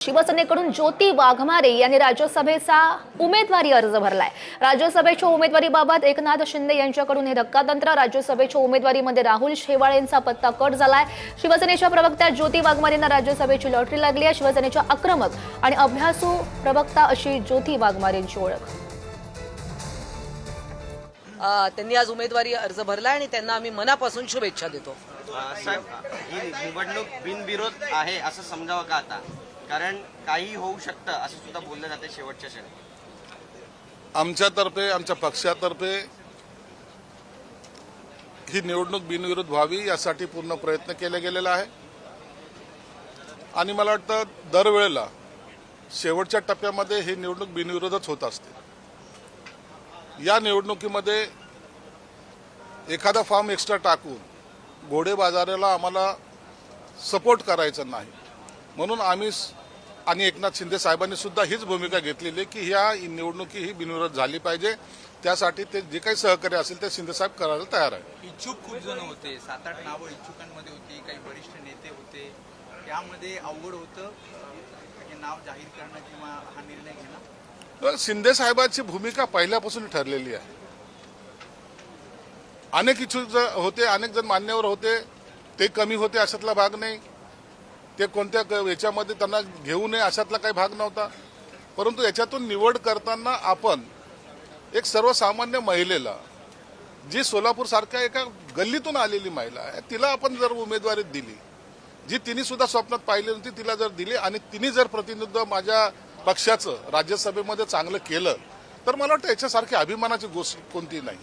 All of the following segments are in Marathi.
शिवसेनेकडून ज्योती वाघमारे यांनी राज्यसभेचा उमेदवारी अर्ज भरलाय। राज्यसभेच्या उमेदवारीबाबत एकनाथ शिंदे यांच्याकडून हे धक्कातंत्र। राज्यसभेच्या उमेदवारीमध्ये राहुल शेवाळेंचा पत्ता कट झालाय। शिवसेनेच्या प्रवक्त्या ज्योती वाघमारेंना राज्यसभेची लॉटरी लागली आहे। शिवसेनेच्या आक्रमक आणि अभ्यासू प्रवक्ता अशी ज्योती वाघमारेंची ओळख। त्यांनी आज उमेदवारी अर्ज भरला आणि त्यांना आम्ही मनापासून शुभेच्छा देतो। साहेब, ही निवडणूक बिनविरोध आहे असं समजावं का आता? कारण काही होऊ शकतं असं सुद्धा बोललं जाते शेवटच्या क्षणी। आमच्यातर्फे, आमच्या पक्षातर्फे ही निवडणूक बिनविरोध व्हावी यासाठी पूर्ण प्रयत्न केले गेलेला आहे आणि मला वाटतं दरवेळेला शेवटच्या टप्प्यामध्ये ही निवडणूक बिनविरोधच होत असते। या निवडणुकीमध्ये एखादा फॉर्म एक्स्ट्रा टाकून घोडे बाजाराला आम्हाला सपोर्ट करायचा नाही, म्हणून आम्ही आणि एकनाथ शिंदे साहेबांनी सुद्धा हीच भूमिका घेतलेली की ह्या निवडणुकी ही बिनविरोध झाली पाहिजे। त्यासाठी ते जे काही सहकार्य असेल ते शिंदे साहेब करायला तयार आहे। इच्छुक खूप जण होते, 7-8 नावं इच्छुकांमध्ये होती, काही वरिष्ठ नेते होते, त्यामध्ये अवघड होतं हे नाव जाहीर करणं किंवा हा निर्णय घेणं। शिंदे साहेबांची भूमिका पहिल्यापासून ठरलेली आहे। अनेक इच्छुक होते, अनेक जण मान्यवर होते, ते कमी होते अशातला भाग नाही, ते कोणत्या याच्यामध्ये त्यांना घेऊ नये अशातला काही भाग नव्हता। परंतु याच्यातून निवड करताना आपण एक सर्वसामान्य महिलेला, जी सोलापूर सारख्या एका गल्लीतून आलेली महिला आहे, तिला आपण जर उमेदवारी दिली, जी तिने सुद्धा स्वप्नात पाहिली होती, तिला जर दिली आणि तिने जर प्रतिनिधित्व माझ्या पक्षाचं राज्यसभेमध्ये चांगलं केलं तर मला वाटतं याच्यासारखी अभिमानाची गोष्ट कोणती नाही।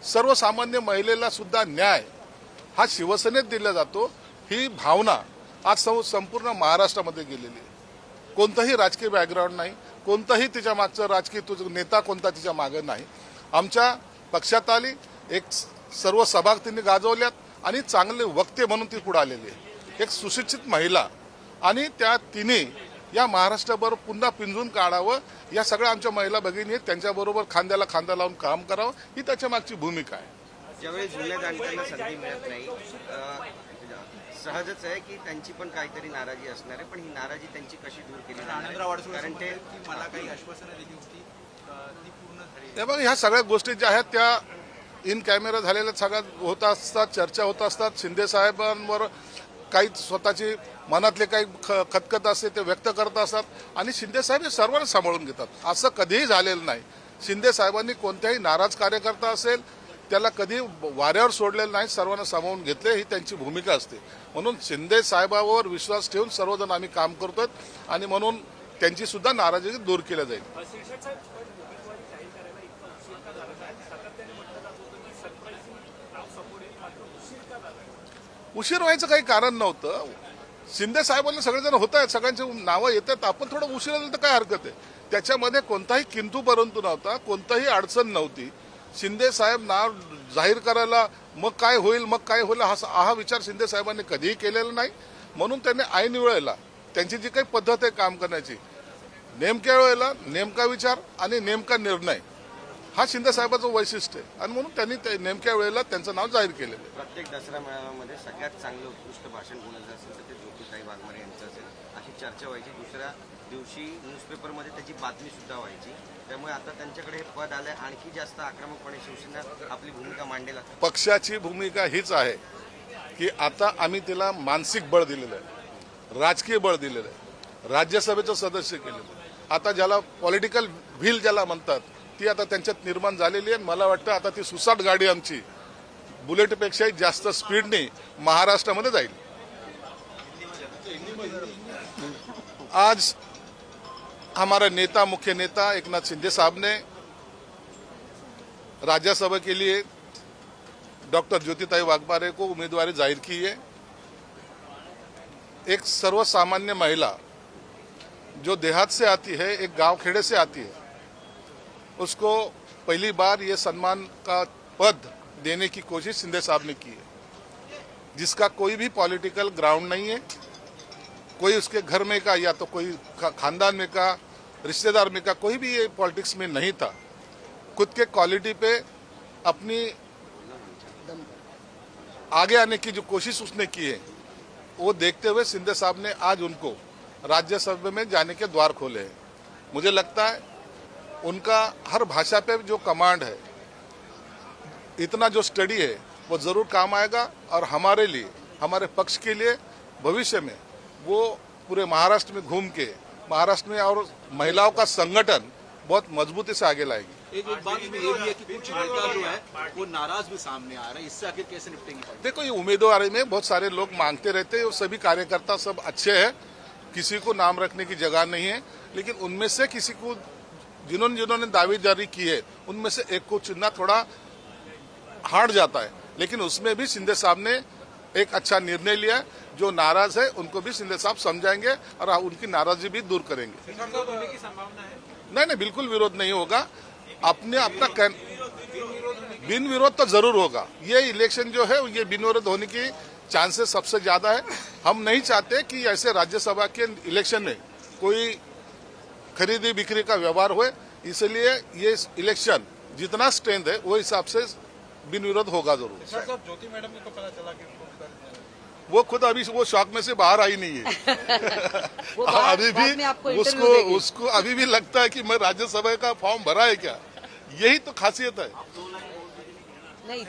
सर्वसामान्य महिलेला सुद्धा न्याय हा शिवसेनेत दिला जातो, ही भावना आज संपूर्ण महाराष्ट्रामध्ये गेलेली आहे। कोणताही राजकीय बॅकग्राऊंड नाही, कोणताही तिच्या मागचं राजकीय नेता कोणता तिच्या मागे नाही। आमच्या पक्षात आली, एक सर्व सभा तिने गाजवल्यात आणि चांगले वक्ते म्हणून ती पुढे आलेली आहे। एक सुशिक्षित महिला आणि त्या तिने या महाराष्ट्राबरोबर पुन्हा पिंजून काढावं, या सगळ्या आमच्या महिला भगिनी आहेत, त्यांच्याबरोबर खांद्याला खांदा लावून काम करावं, ही त्याच्या मागची भूमिका आहे। ज्यावेळी जुन्या जाणत्यांना संधी मिळत नाही, सहजच आहे की त्यांची पण काहीतरी नाराजी असणार आहे, पण ही नाराजी त्यांची कशी दूर केली जाणार? कारण ते मला काही आश्वासनं दिली होती ती पूर्ण झाली। हे बघा, ह्या सगळ्या गोष्टी ज्या आहेत त्या इन कॅमेरा झालेल्या सगळ्या होत असतात, चर्चा होत असतात। शिंदे साहेबांवर काही स्वतःची मनातले काही खतखत असते ते व्यक्त करत असतात आणि शिंदे साहेब हे सर्वांना सांभाळून घेतात। असं कधीही झालेलं नाही। शिंदे साहेबांनी कोणत्याही नाराज कार्यकर्ता असेल त्याला कधी वाऱ्यावर सोडलेलं नाही, सर्वांना सामावून घेतले, ही त्यांची भूमिका असते। म्हणून शिंदे साहेबांवर विश्वास ठेवून सर्वजण आम्ही काम करतोय आणि म्हणून त्यांची सुद्धा नाराजी दूर केल्या जाईल। उशीर व्हायचं काही कारण नव्हतं। शिंदे साहेबांना सगळेजण होत आहेत, सगळ्यांची नावं येतात, आपण थोडं उशीर झालं तर काय हरकत आहे? त्याच्यामध्ये कोणताही किंतु परंतु नव्हता, कोणताही अडचण नव्हती। शिंदे साहेब नाव जाहीर करायला मग काय होईल हा विचार शिंदे साहेबांनी कधीही केलेला नाही। म्हणून त्यांनी ऐन वेळेला त्यांची जी काही पद्धत आहे काम करण्याची, नेमक्या वेळेला नेमका विचार आणि नेमका निर्णय, हा शिंदे साहेबांचं वैशिष्ट्य आहे आणि म्हणून त्यांनी नेमक्या वेळेला त्यांचं नाव जाहीर केलेलं आहे। प्रत्येक दसरा मेळाव्यामध्ये सगळ्यात चांगलं उत्कृष्ट भाषण कोणाचं असेल तर ते ज्योतिताई वाघमारे यांचं असेल अशी चर्चा व्हायची। दुसऱ्या दिवशी न्यूजपेपरमध्ये त्याची बातमी सुद्धा व्हायची। त्यामुळे आता त्यांच्याकडे हे पद आलंय, आणखी जास्त आक्रमकपणे शिवसेना आपली भूमिका मांडेल। पक्षाची भूमिका हीच आहे की आता आम्ही तिला मानसिक बळ दिलेलं आहे, राजकीय बळ दिलेलं आहे, राज्यसभेचं सदस्य केलेलं आहे। आता ज्याला पॉलिटिकल व्हील ज्याला म्हणतात ती आता त्यांच्यात निर्माण झालेली आहे। मला वाटतं आता ती सुसाट गाडी आमची बुलेटपेक्षाही जास्त स्पीडने महाराष्ट्रामध्ये जाईल। आज हमारा नेता, मुख्य नेता एकनाथ शिंदे साहब ने राज्यसभा के लिए डॉक्टर ज्योतिताई वाघमारे को उम्मीदवारी जाहिर की है। एक सर्वसामान्य महिला जो देहात से आती है, एक गांव खेड़े से आती है, उसको पहली बार ये सम्मान का पद देने की कोशिश शिंदे साहब ने की है, जिसका कोई भी पॉलिटिकल ग्राउंड नहीं है। कोई उसके घर में का या तो कोई खानदान में का, रिश्तेदार में का, कोई भी ये पॉलिटिक्स में नहीं था। खुद के क्वालिटी पे अपनी आगे आने की जो कोशिश उसने की है, वो देखते हुए शिंदे साहब ने आज उनको राज्यसभा में जाने के द्वार खोले हैं। मुझे लगता है उनका हर भाषा पे जो कमांड है, इतना जो स्टडी है, वो जरूर काम आएगा और हमारे लिए, हमारे पक्ष के लिए भविष्य में वो पूरे महाराष्ट्र में घूम के महाराष्ट्र में और महिलाओं का संगठन बहुत मजबूती से आगे लाएगी। एक बात इसमें ये भी है कि कुछ नेता जो है वो नाराज भी सामने आ रहे हैं, इससे आखिर कैसे निपटेंगे? देखो, ये उम्मीदवारी में बहुत सारे लोग मांगते रहते हैं और सभी कार्यकर्ता सब अच्छे हैं, किसी को नाम रखने की जगह नहीं है, लेकिन उनमें से किसी को जिन्होंने दावेदारी की है उनमें से एक को चुनना थोड़ा हार्ड जाता है, लेकिन उसमें भी शिंदे साहब ने एक अच्छा निर्णय लिया। जो नाराज है उनको भी शिंदे साहब समझाएंगे और उनकी नाराजगी भी दूर करेंगे। नहीं, बिल्कुल विरोध नहीं होगा। अपना बिन विरोध तो जरूर होगा। ये इलेक्शन जो है ये बिन विरोध होने की चांसेस सबसे ज्यादा है। हम नहीं चाहते कि ऐसे राज्यसभा के इलेक्शन में कोई खरीदी बिक्री का व्यवहार हुए, इसलिए ये इलेक्शन जितना स्ट्रेंथ है वो हिसाब से बिन विरोध होगा जरूर। ज्योति मैडम को पता चला कि वो खुद अभी वो शौक में से बाहर आई नहीं है। अभी बाद में आपको भी इंटरव्यू देगी। उसको अभी भी लगता है कि मैं राज्यसभा का फॉर्म भरा है क्या। यही तो खासियत है। नहीं